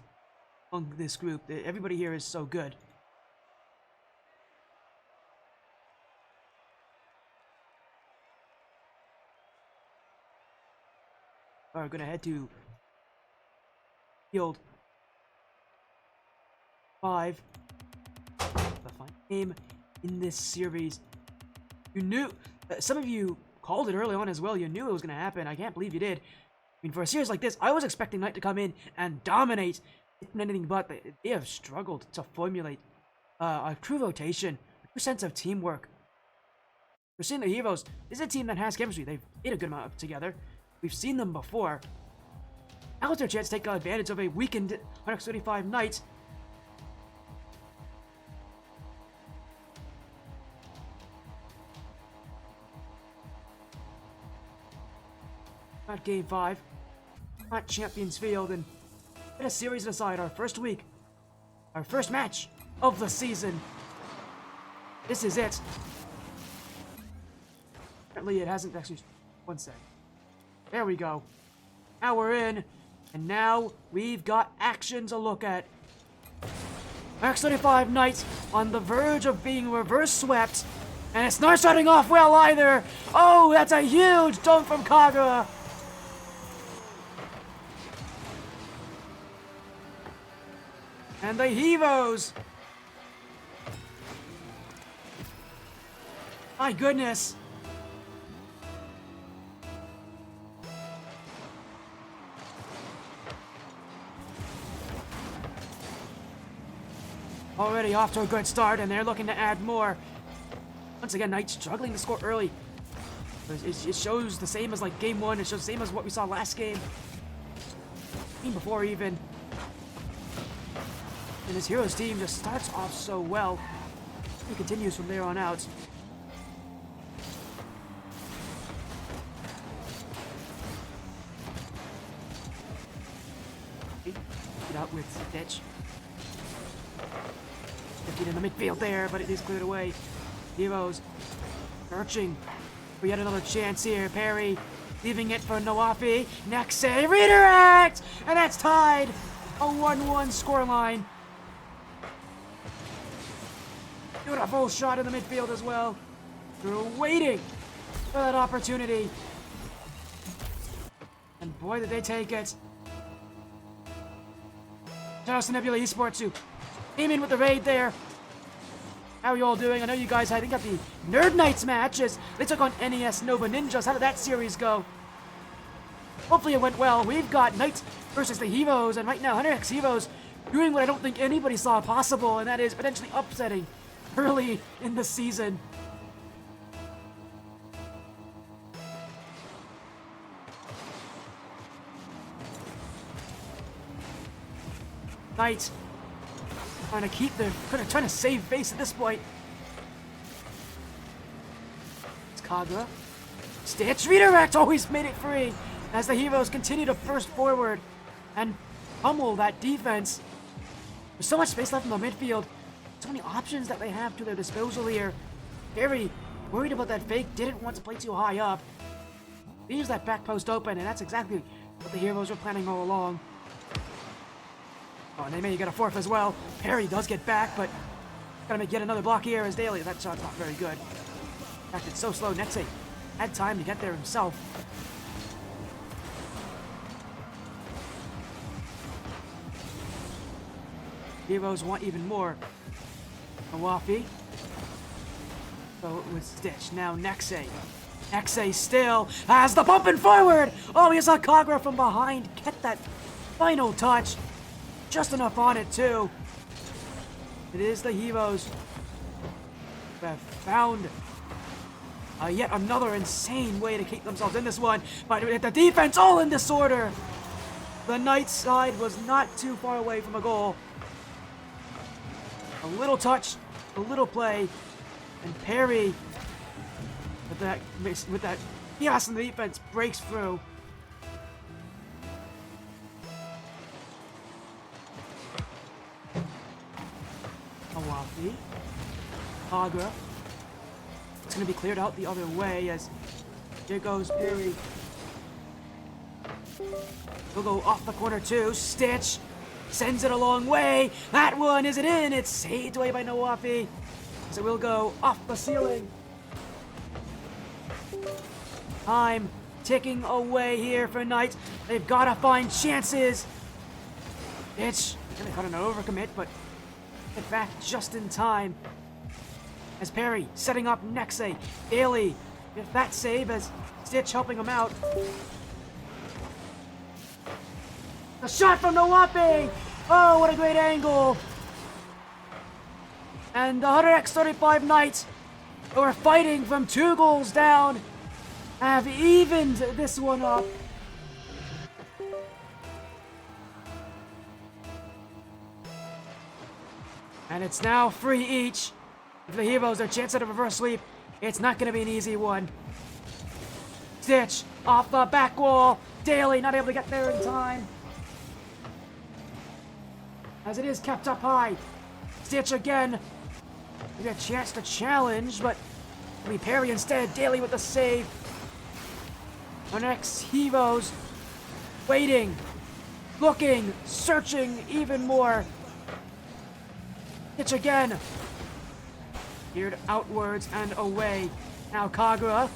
among this group. Everybody here is so good. We're gonna head to field 5. The final game in this series. You knew, some of you called it early on as well. You knew it was gonna happen. I can't believe you did. I mean, for a series like this, I was expecting Knight to come in and dominate. It's been anything but. They have struggled to formulate a true rotation, a true sense of teamwork. We're seeing the Heroes. This is a team that has chemistry. They've made a good amount together. We've seen them before. Now it's their chance to take advantage of a weakened 135 Knight. Not Game 5. Not Champions Field. And get a series aside, our first week. Our first match of the season. This is it. Apparently it hasn't actually... One sec. There we go. Now we're in. And now we've got action to look at. X35 Knight on the verge of being reverse swept. And it's not starting off well either. Oh, that's a huge dump from Kagura. And the Heroes. My goodness. Already off to a good start, and they're looking to add more. Once again, Knight struggling to score early. It shows the same as like game 1. It shows the same as what we saw last game. Game before even. And his Heroes team just starts off so well. He continues from there on out. Get out with Stitch. Get in the midfield there, but it is cleared away. Heroes searching for yet another chance here. Perry leaving it for Nawafi. Nexay redirect! And that's tied! A 1-1 scoreline. Beautiful shot in the midfield as well. They're waiting for that opportunity. And boy, did they take it. Shout out to Nebula Esports who came in with the raid there. How are you all doing? I know you guys, I think, got the Nerd Knights match as they took on NES Nova Ninjas. How did that series go? Hopefully it went well. We've got Knights versus the Heroes, and right now, 100X Heroes doing what I don't think anybody saw possible, and that is potentially upsetting early in the season. Knights trying to keep their, trying to save face at this point. It's Kagura. Stitch redirect always made it free as the Heroes continue to burst forward and pummel that defense. There's so much space left in the midfield. So many options that they have to their disposal here. Very worried about that fake. Didn't want to play too high up. Leaves that back post open, and that's exactly what the Heroes were planning all along. Oh, and they may get a fourth as well. Perry does get back, but gotta make yet another block here as Daly. That shot's not very good. In fact, it's so slow. Nexay had time to get there himself. Heroes want even more. Nawafi. So it was Stitch. Now Nexay. Nexay still has the bumping forward. Oh, he saw Kagura from behind. Get that final touch. Just enough on it, too. It is the Heroes who have found yet another insane way to keep themselves in this one. But the defense all in disorder. The Knights side was not too far away from a goal. A little touch, a little play, and Perry with that chaos in the defense breaks through. Kagura. It's gonna be cleared out the other way as here goes Perry. He'll go off the corner too. Stitch sends it a long way. That one isn't in. It's saved away by Nawafi. As it will go off the ceiling. Time ticking away here for Knight. They've got to find chances. Stitch really caught an overcommit, but get back just in time. As Perry setting up Nexe. Daly with that save as Stitch helping him out. The shot from Nawapi! Oh, what a great angle! And the 100x35 Knights, who are fighting from 2 goals down, have evened this one up. And it's now 3 each. If the Heroes their chance at a reverse sweep, it's not going to be an easy one. Stitch off the back wall. Daly not able to get there in time. As it is kept up high. Stitch again. We got a chance to challenge, but we parry instead. Daly with the save. Our next Heroes waiting, looking, searching even more. Stitch again. Geared outwards and away. Now Kagura.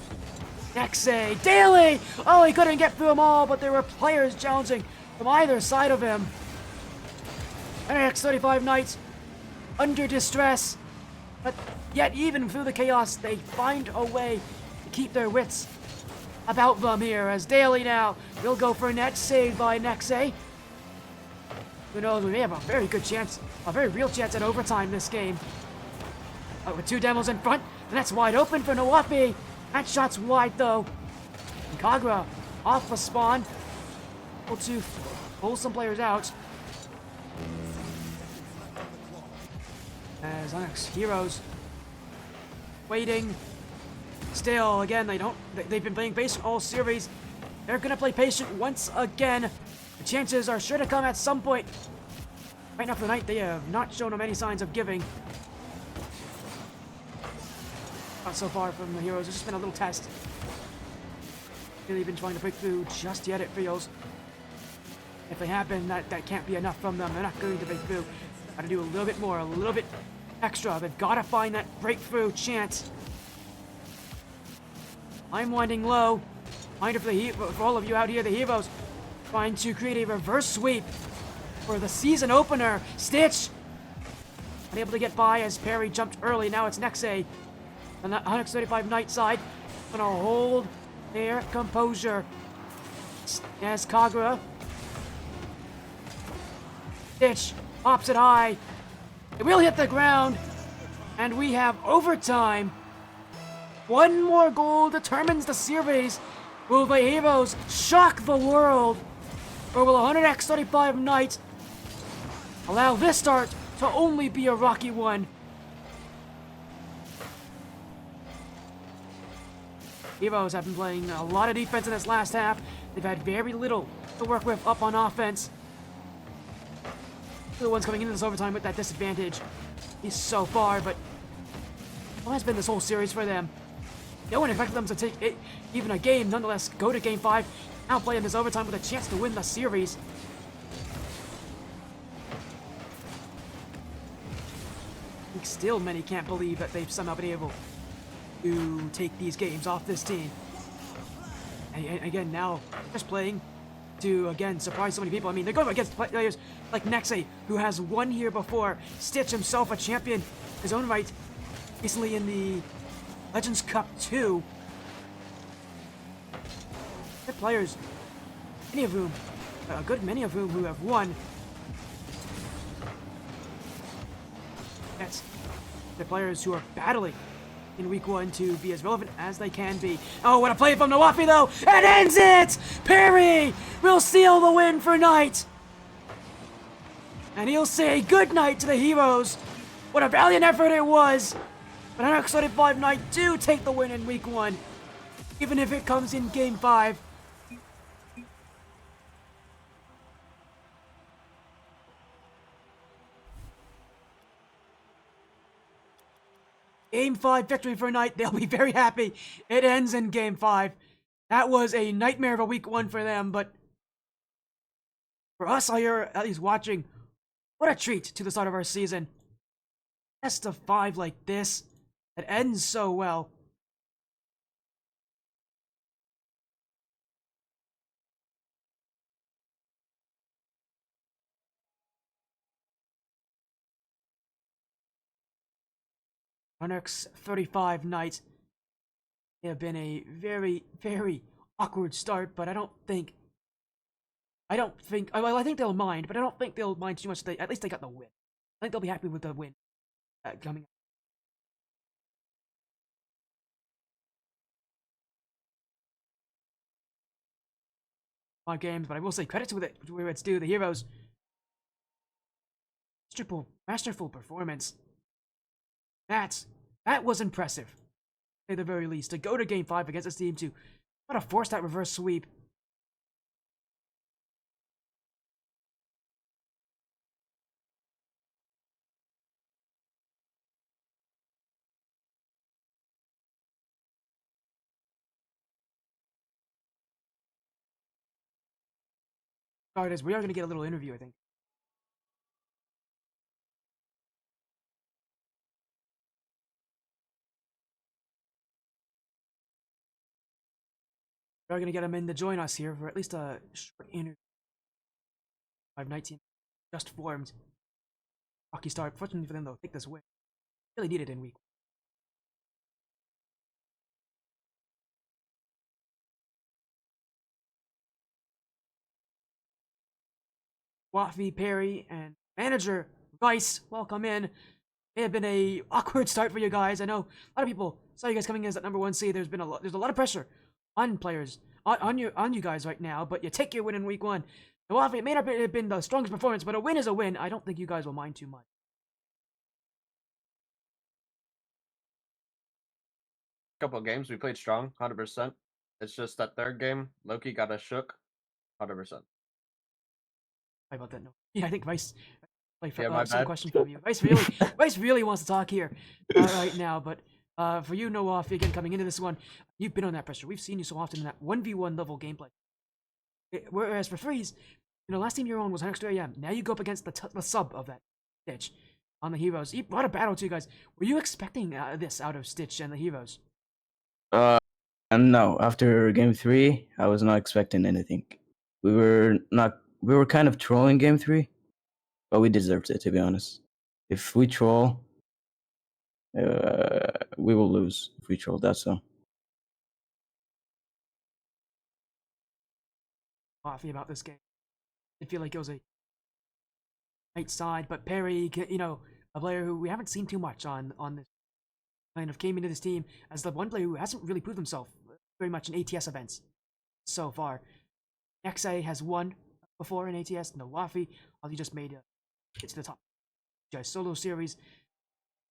Nexe. Daly! Oh, he couldn't get through them all, but there were players challenging from either side of him. X35 Knights under distress, but yet even through the chaos, they find a way to keep their wits about them here. As Daly now will go for a net saved by Nexe. Who knows, we may have a very good chance, a very real chance at overtime this game. With 2 demos in front, the net's wide open for Nawapi. That shot's wide though. And Kagura off the spawn, able to pull some players out. As Onyx Heroes waiting. Still, again, they've been playing patient all series. They're gonna play patient once again. The chances are sure to come at some point. Right now for the night, they have not shown them any signs of giving. Not so far from the Heroes. It's just been a little test. Really been trying to break through just yet, it feels. If they happen, that can't be enough from them. They're not going to break through. Gotta do a little bit more, a little bit extra. They've gotta find that breakthrough chance. I'm winding low. Reminder for all of you out here, the Heroes trying to create a reverse sweep for the season opener. Stitch unable to get by as Perry jumped early. Now it's Nexe on the 135 Knight side. Gonna hold their composure as Kagura. Stitch pops it high. It will hit the ground. And we have overtime. One more goal determines the series. Will the Heroes shock the world? Or will 100x35 Knight allow this start to only be a rocky one? Heroes have been playing a lot of defense in this last half. They've had very little to work with up on offense. The ones coming into this overtime with that disadvantage. He's so far, but what has been this whole series for them? No one expected them to take it, even a game, nonetheless go to Game 5, now play in this overtime with a chance to win the series. I think still many can't believe that they've somehow been able to take these games off this team. And again, now just playing to, again, surprise so many people. I mean, they're going against players like Nexe, who has won here before. Stitch himself a champion, his own right, recently in the Legends Cup 2. They're players, many of whom, a good many of whom who have won. That's the players who are battling in week 1 to be as relevant as they can be. Oh, what a play from Nawafi though! It ends it! Perry will seal the win for Knight! And he'll say good night to the Heroes. What a valiant effort it was! But 135 Knight do take the win in week 1, even if it comes in Game 5. Game 5 victory for Knight. They'll be very happy. It ends in Game 5. That was a nightmare of a week 1 for them, but for us all here, at least watching, what a treat to the start of our season. Best of 5 like this, that ends so well. Onyx 35 Knight. It have been a very, very awkward start, but I think they'll mind, but I don't think they'll mind too much. At least they got the win. I think they'll be happy with the win coming. My games, but I will say credit to it where it's due. The heroes, masterful performance. That was impressive, at the very least. To go to Game 5 against this team to try to force that reverse sweep. Alright, we are going to get a little interview, I think. We are going to get him in to join us here for at least a short interview. 519 just formed. Rocky start. Fortunately for them, they'll take this win. Really needed in week. Waffy, Perry, and manager Vice, welcome in. It had been a awkward start for you guys. I know a lot of people saw you guys coming in as that number 1 seed. There's a lot of pressure on players on you guys right now, but you take your win in week 1. And Waffy, it may not have been the strongest performance, but a win is a win. I don't think you guys will mind too much. Couple of games we played strong, 100%. It's just that third game, Loki got us shook, 100%. Sorry about that. No, yeah, I think Vice. Yeah, my some bad. question from you. Vice really wants to talk here right now, but for you, No Waffy, again coming into this one, you've been on that pressure. We've seen you so often in that 1v1 level gameplay. Whereas for Freeze, last team you're on was Onyx 2AM. Now you go up against the sub of that Stitch on the heroes. He brought a battle to you guys. Were you expecting this out of Stitch and the heroes? No. After game 3, I was not expecting anything. We were kind of trolling game 3, but we deserved it, to be honest. If we troll, we will lose if we troll. That's all. Waffy about this game. I feel like it was a right side, but Perry, a player who we haven't seen too much on this, kind of came into this team as the one player who hasn't really proved himself very much in ATS events so far. XA has won before in ATS. No Waffy, he just made it to the top. Guys, solo series,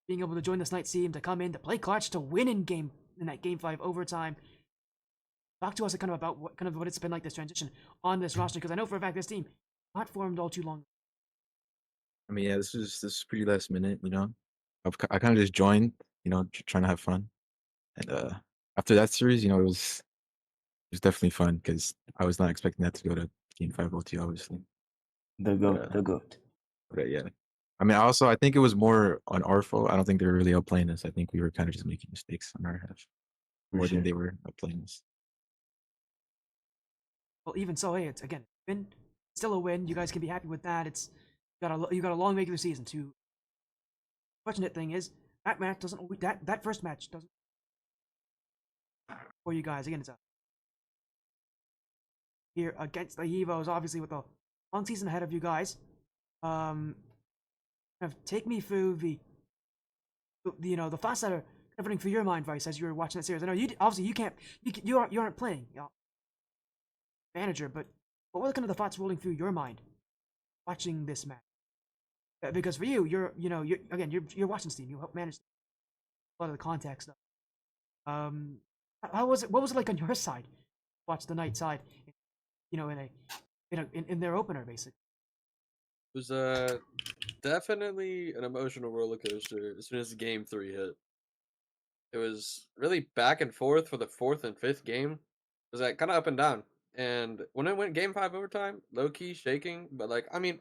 being able to join this Knight team, to come in, to play clutch, to win in that game 5 overtime. Talk to us about what it's been like, this transition on this roster, because I know for a fact this team not formed all too long. I mean, yeah, this is pretty last minute, I kind of just joined, trying to have fun, and after that series, it was definitely fun because I was not expecting that to go to Game 5 OT, obviously. The goat. But yeah, I mean, I think it was more on our fault. I don't think they were really outplaying us. I think we were kind of just making mistakes on our half more than they were outplaying us. Well, even so, hey, it's again win, still a win. You guys can be happy with that. You got a long regular season. Fortunate thing is that match doesn't that first match doesn't for you guys. Again, it's a here against the Evos, obviously with a long season ahead of you guys. Take me through the thoughts that are running through your mind, Vice, as you were watching that series. I know you aren't playing manager, but what were kind of the thoughts rolling through your mind watching this match? Because for you, you're watching Steam. You help manage a lot of the context. How was it? What was it like on your side? Watch the Knight side, in their opener, basically. It was definitely an emotional roller coaster as soon as Game 3 hit. it was really back and forth for the fourth and fifth game. It was like kind of up and down. And when it went game 5 overtime, low key shaking, but like I mean,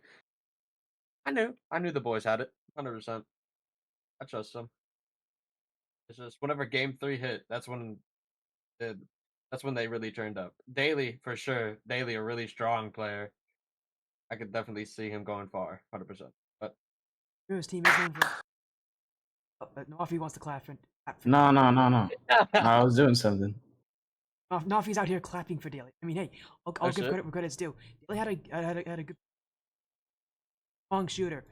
I knew the boys had it, 100%. I trust them. It's just whenever game 3 hit, it, that's when they really turned up. Daly for sure. Daly a really strong player. I could definitely see him going far, 100%. But Heroes team is known for. Oh, Nafi wants to clap for. No. I was doing something. Nafi's out here clapping for Daly. I mean, hey, I'll give shit. credit where credit's due. Daly had a good strong shooter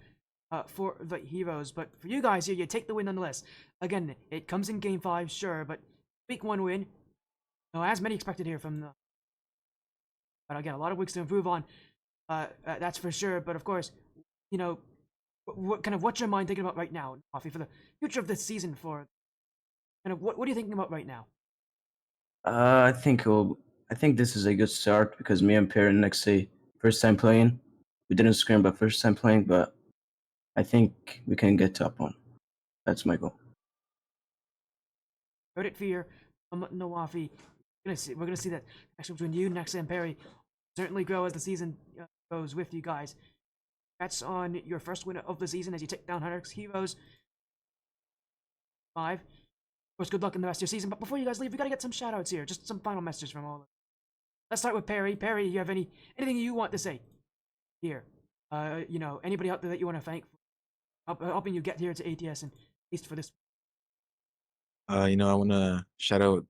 for the Heroes, but for you guys here, you take the win nonetheless. Again, it comes in game 5, sure, but week 1 win. No, as many expected here from the. But again, a lot of weeks to improve on. That's for sure. But of course, you know, what's your mind thinking about right now, Nafi, for the future of this season? For kind of what are you thinking about right now? I think this is a good start because me and Perry next day first time playing. We didn't scrim, but first time playing. But I think we can get top 1. That's my goal. Heard it fear from Nawafi. We're gonna see that connection between you, Nexa, and Perry certainly grow as the season goes with you guys. That's on your first win of the season as you take down HunterX Heroes 5. Of course, good luck in the rest of your season. But before you guys leave, we gotta get some shoutouts here. Just some final messages from all of us. Let's start with Perry. Perry, you have anything you want to say here? You know, anybody out there that you want to thank for helping you get here to ATS and at least for this. You know, I want to shout out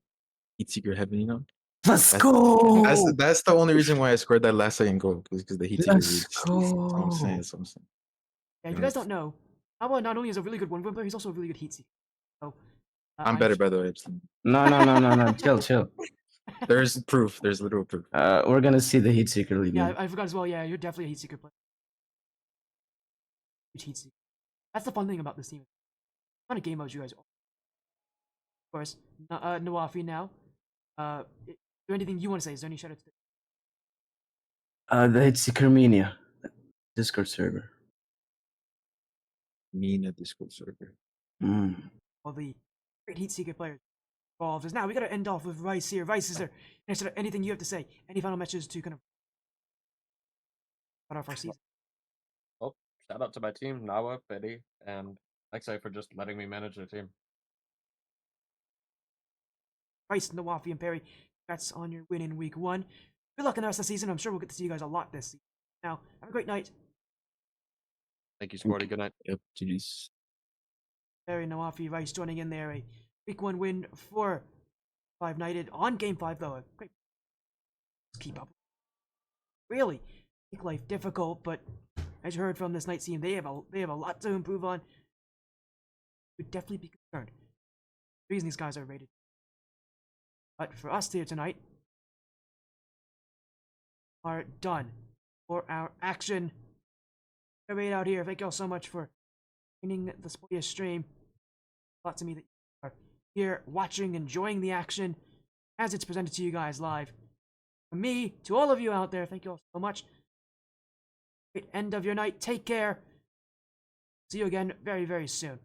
Heat Seeker Heaven. You know, Let's That's- go. that's the only reason why I scored that last second goal because the Heat Seeker Let's leads. That's what I'm saying. go. That's what I'm saying. Yeah, if you Yeah, guys don't know, Awa not only is a really good one player, he's also a really good heat seeker. So, I'm better, by the way. No. Chill. There's proof. There's literal proof. We're gonna see the Heat Seeker league. Yeah, I forgot as well. Yeah, you're definitely a heat seeker player. Huge heat seeker. That's the fun thing about this team. What kind of game modes you guys are. Of course, Nawafi now. Is there anything you want to say? Is there any shoutouts? The Heat Seeker Mania Discord server. Mean Discord server. All the great heat seeker players involved. Now we got to end off with Rice here. Rice, is there anything you have to say? Any final messages to kind of start off our season? well, shout out to my team, Nawa, Betty, and Lexi for just letting me manage their team. Rice, Nawafi, and Perry, congrats on your win in week 1. Good luck in the rest of the season. I'm sure we'll get to see you guys a lot this season. Now, have a great night. Thank you, Sporty. Good night. Yep. GG's. Perry, Nawafi, Rice joining in there. A week 1 win for 5 Knighted on game 5, though. A great. Let's keep up. Really, make life difficult, but as you heard from this Knights team, they have a lot to improve on. Would definitely be concerned. The reason these guys are rated. But for us here tonight, are done for our action. Everybody out here, thank you all so much for joining the Sportiest stream. Thought to me that you are here watching, enjoying the action as it's presented to you guys live. From me to all of you out there, thank you all so much. Great end of your night. Take care. See you again very, very soon.